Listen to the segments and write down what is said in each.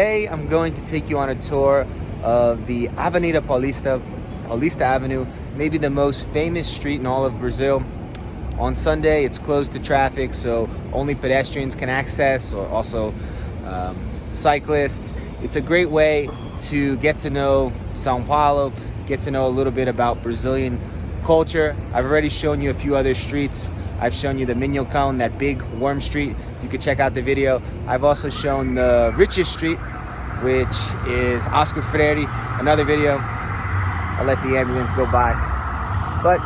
Today I'm going to take you on a tour of the Avenida Paulista, Paulista Avenue, maybe the most famous street in all of Brazil. On Sunday it's closed to traffic, so only pedestrians can access, or also cyclists. It's a great way to get to know São Paulo, get to know a little bit about Brazilian culture. I've already shown you a few other streets. I've shown you the Minhocão, that big warm street. You can check out the video. I've also shown the richest street, which is Oscar Freire, another video. I'll let the ambulance go by. But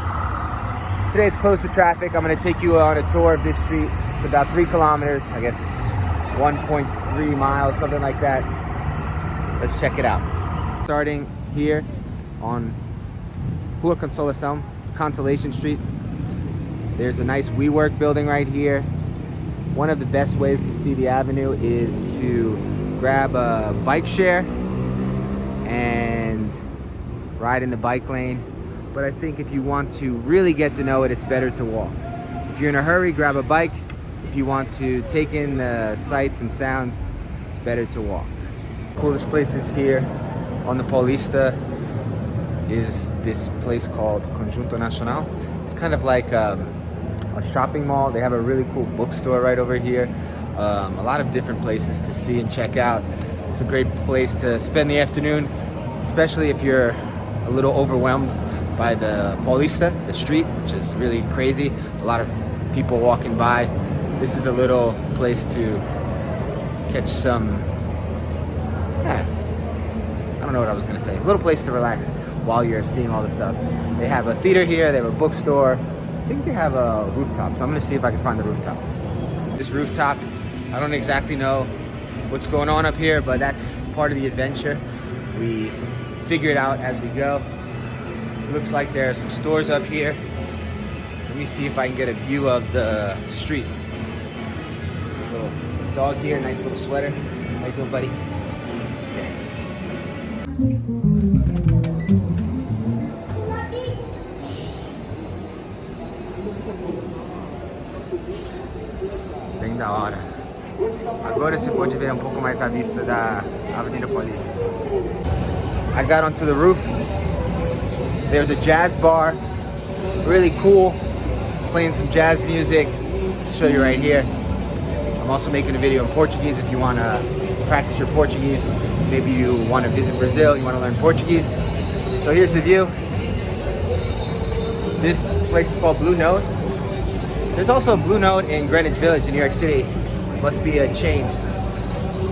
today it's closed to traffic. I'm gonna take you on a tour of this street. It's about 3 kilometers, I guess 1.3 miles, something like that. Let's check it out. Starting here on Rua Consolação, Consolation Street. There's a nice WeWork building right here. One of the best ways to see the avenue is to grab a bike share and ride in the bike lane. But I think if you want to really get to know it, it's better to walk. If you're in a hurry, grab a bike. If you want to take in the sights and sounds, it's better to walk. Coolest places here on the Paulista is this place called Centro Nationale. It's kind of like a shopping mall. They have a really cool bookstore right over here. A lot of different places to see and check out. It's a great place to spend the afternoon, especially if you're a little overwhelmed by the Paulista, the street, which is really crazy. A lot of people walking by. This is a little place to catch some, I don't know what I was gonna say. A little place to relax while you're seeing all the stuff. They have a theater here, they have a bookstore. I think they have a rooftop, so I'm gonna see if I can find the rooftop. This rooftop, I don't exactly know what's going on up here, but that's part of the adventure. We figure it out as we go. It looks like there are some stores up here. Let me see if I can get a view of the street. Little dog here, nice little sweater. How you doing, buddy? Bem da hora. Agora você pode ver pouco mais a vista da Avenida Paulista. I got onto the roof. There's a jazz bar, really cool, playing some jazz music. I'll show you right here. I'm also making a video in Portuguese if you want to practice your Portuguese. Maybe you want to visit Brazil, you want to learn Portuguese. So here's the view. This place is called Blue Note. There's also a Blue Note in Greenwich Village in New York City. Must be a chain.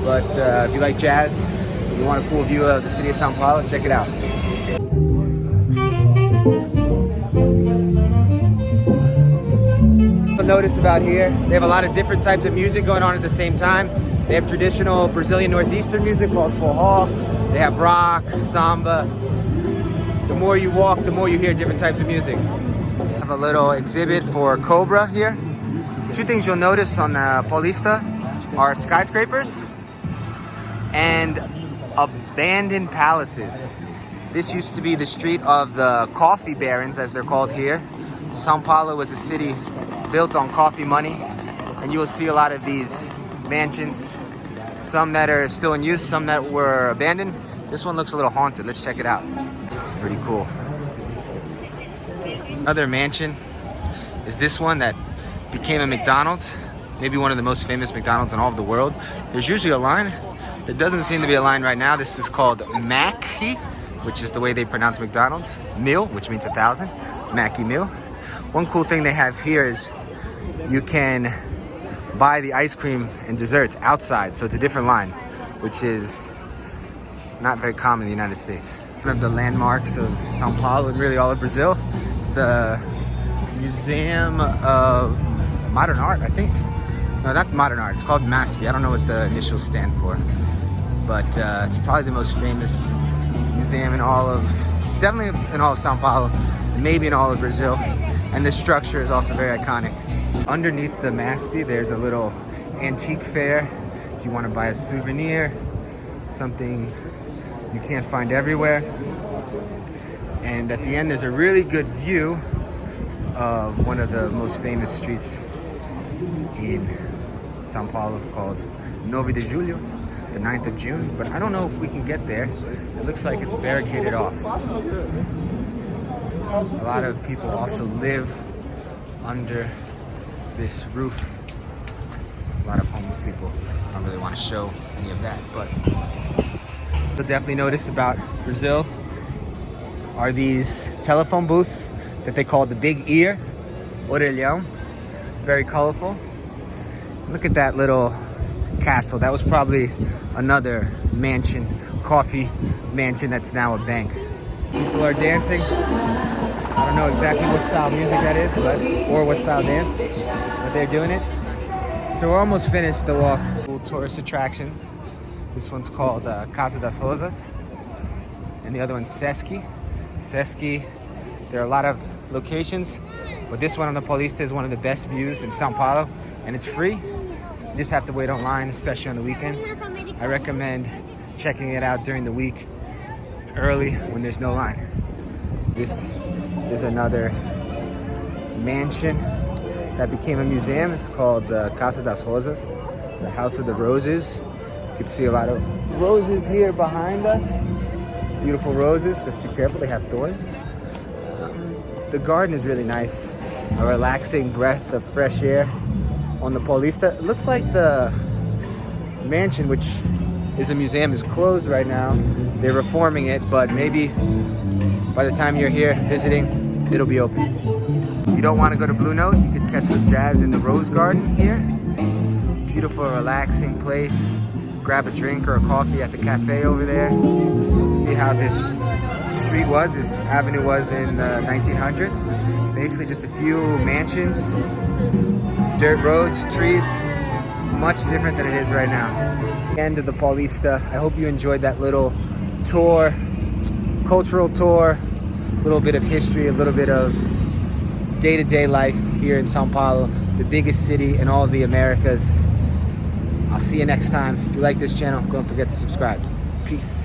But if you like jazz, you want a cool view of the city of São Paulo, check it out. Notice about here, they have a lot of different types of music going on at the same time. They have traditional Brazilian Northeastern music called forró. They have rock, samba. The more you walk, the more you hear different types of music. I have a little exhibit for Cobra here. Two things you'll notice on the Paulista are skyscrapers and abandoned palaces. This used to be the street of the coffee barons, as they're called here. São Paulo was a city built on coffee money, and you will see a lot of these mansions, some that are still in use, some that were abandoned. This one looks a little haunted. Let's check it out. Pretty cool. Another mansion is this one that became a McDonald's, maybe one of the most famous McDonald's in all of the world. There's usually a line. There doesn't seem to be a line right now. This is called Mackie, which is the way they pronounce McDonald's. Mil, which means 1,000. Mackie Mil. One cool thing they have here is you can buy the ice cream and desserts outside, so it's a different line, which is not very common in the United States. One of the landmarks of São Paulo and really all of Brazil is the Museum of Modern Art, I think. No, not Modern Art, it's called MASP. I don't know what the initials stand for, but it's probably the most famous museum in all of, definitely in all of São Paulo, maybe in all of Brazil. And the structure is also very iconic. Underneath the MASP, there's a little antique fair. If you want to buy a souvenir, something you can't find everywhere. And at the end, there's a really good view of one of the most famous streets in São Paulo called 9 de Julho. the 9th of June, but I don't know if we can get there. It looks like it's barricaded off. A lot of people also live under this roof. A lot of homeless people. I don't really want to show any of that, but you'll definitely notice about Brazil are these telephone booths that they call the big ear, orelhão. Very colorful. Look at that little castle. That was probably another mansion, coffee mansion that's now a bank. People are dancing. I don't know exactly what style music that is, or what style dance, but they're doing it. So we're almost finished the walk. Cool tourist attractions. This one's called Casa das Josas, and the other one's Sesc. There are a lot of locations, but this one on the Paulista is one of the best views in Sao Paulo, and it's free. You just have to wait online, especially on the weekends. I recommend checking it out during the week, early when there's no line. This is another mansion that became a museum. It's called Casa das Josas, the House of the Roses. You can see a lot of roses here behind us. Beautiful roses. Just be careful, they have thorns. The garden is really nice. A relaxing breath of fresh air on the Paulista. It looks like the mansion, which is a museum, is closed right now. They're reforming it, but maybe by the time you're here visiting, it'll be open. If you don't want to go to Blue Note, you can catch some jazz in the Rose Garden here. Beautiful, relaxing place. Grab a drink or a coffee at the cafe over there. See how this street was, this avenue was in the 1900s. Basically just a few mansions, dirt roads, trees. Much different than it is right now. End of the Paulista. I hope you enjoyed that little tour, cultural tour, a little bit of history, a little bit of day-to-day life here in Sao Paulo, the biggest city in all of the Americas. I'll see you next time. If you like this channel, don't forget to subscribe. Peace.